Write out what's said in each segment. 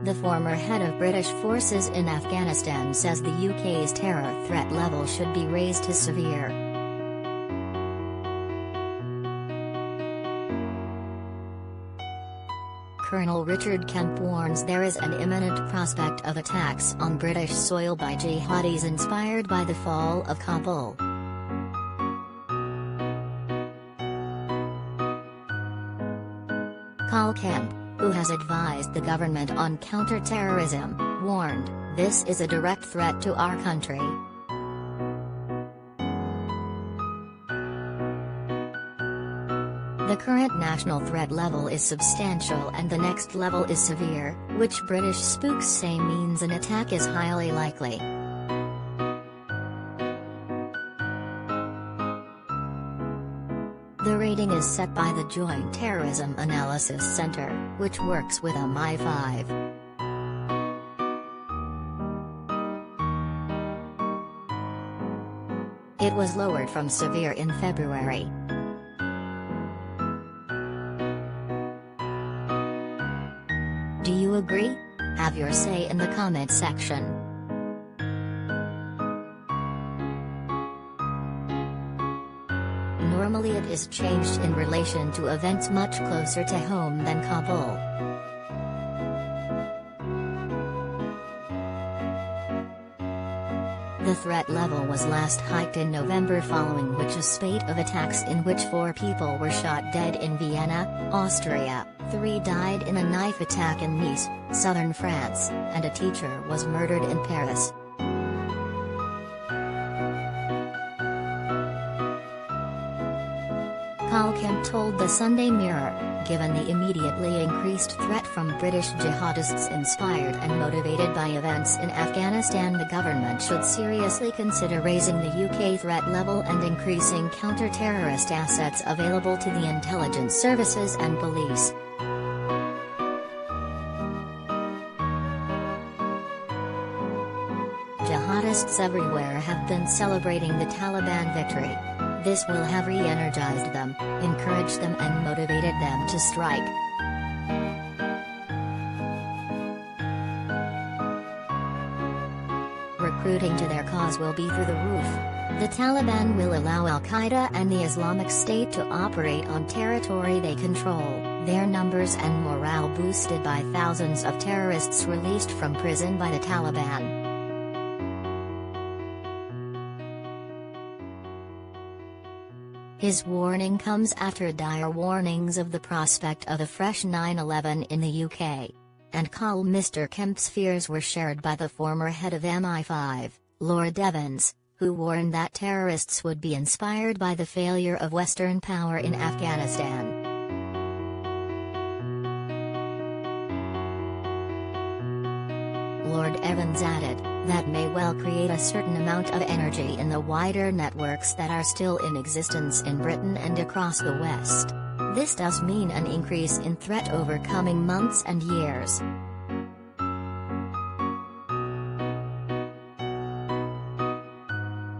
The former head of British forces in Afghanistan says the UK's terror threat level should be raised to severe. Colonel Richard Kemp warns there is an imminent prospect of attacks on British soil by jihadis inspired by the fall of Kabul. Col Kemp, who has advised the government on counterterrorism, warned, "This is a direct threat to our country." The current national threat level is substantial and the next level is severe, which British spooks say means an attack is highly likely. The rating is set by the Joint Terrorism Analysis Center, which works with MI5. It was lowered from severe in February. Do you agree? Have your say in the comment section. Normally it is changed in relation to events much closer to home than Kabul. The threat level was last hiked in November, following which a spate of attacks in which 4 people were shot dead in Vienna, Austria, 3 died in a knife attack in Nice, southern France, and a teacher was murdered in Paris. Col Kemp told the Sunday Mirror, "Given the immediately increased threat from British jihadists inspired and motivated by events in Afghanistan, the government should seriously consider raising the UK threat level and increasing counter-terrorist assets available to the intelligence services and police." Jihadists everywhere have been celebrating the Taliban victory. This will have re-energized them, encouraged them and motivated them to strike. Recruiting to their cause will be through the roof. The Taliban will allow Al-Qaeda and the Islamic State to operate on territory they control, their numbers and morale boosted by thousands of terrorists released from prison by the Taliban. His warning comes after dire warnings of the prospect of a fresh 9/11 in the UK. And Mr. Kemp's fears were shared by the former head of MI5, Lord Evans, who warned that terrorists would be inspired by the failure of Western power in Afghanistan. Lord Evans added, "That may well create a certain amount of energy in the wider networks that are still in existence in Britain and across the West. This does mean an increase in threat over coming months and years."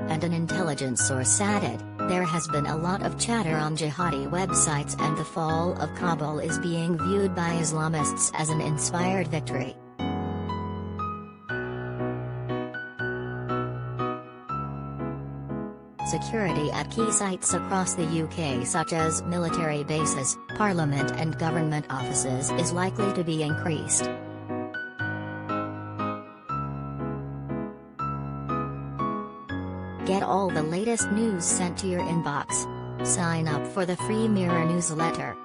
And an intelligence source added, "There has been a lot of chatter on jihadi websites and the fall of Kabul is being viewed by Islamists as an inspired victory." Security at key sites across the UK, such as military bases, parliament and government offices, is likely to be increased. Get all the latest news sent to your inbox. Sign up for the free Mirror newsletter.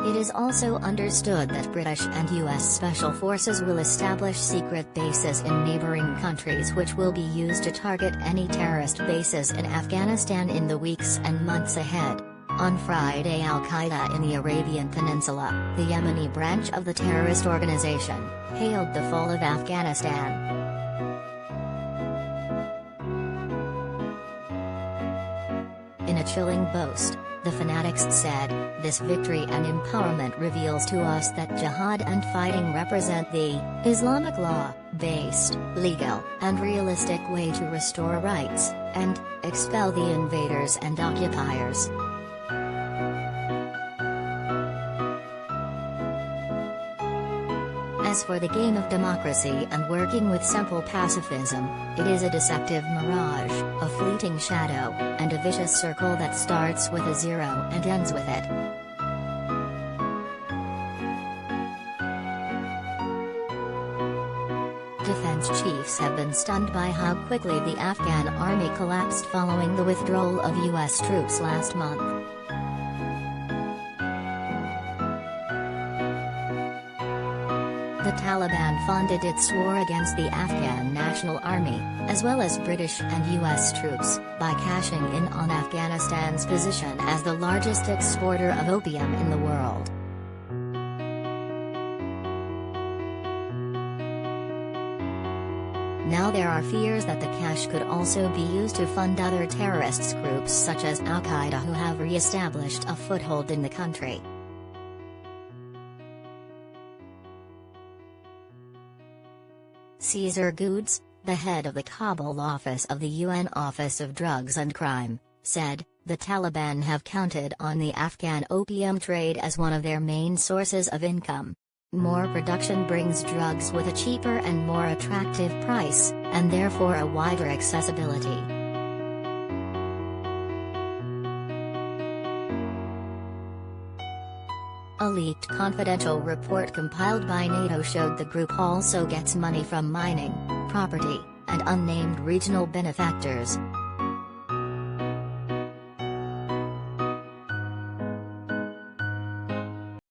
It is also understood that British and US special forces will establish secret bases in neighboring countries which will be used to target any terrorist bases in Afghanistan in the weeks and months ahead. On Friday, Al-Qaeda in the Arabian Peninsula, the Yemeni branch of the terrorist organization, hailed the fall of Afghanistan. In a chilling boast, the fanatics said, "This victory and empowerment reveals to us that jihad and fighting represent the Islamic law-based, legal, and realistic way to restore rights, and expel the invaders and occupiers." As for the game of democracy and working with simple pacifism, it is a deceptive mirage, a fleeting shadow, and a vicious circle that starts with a zero and ends with it. Defense chiefs have been stunned by how quickly the Afghan army collapsed following the withdrawal of U.S. troops last month. The Taliban funded its war against the Afghan National Army, as well as British and U.S. troops, by cashing in on Afghanistan's position as the largest exporter of opium in the world. Now there are fears that the cash could also be used to fund other terrorist groups such as Al-Qaeda who have re-established a foothold in the country. Caesar Goods, the head of the Kabul office of the UN Office of Drugs and Crime, said, the Taliban have counted on the Afghan opium trade as one of their main sources of income. More production brings drugs with a cheaper and more attractive price, and therefore a wider accessibility. A leaked confidential report compiled by NATO showed the group also gets money from mining, property, and unnamed regional benefactors,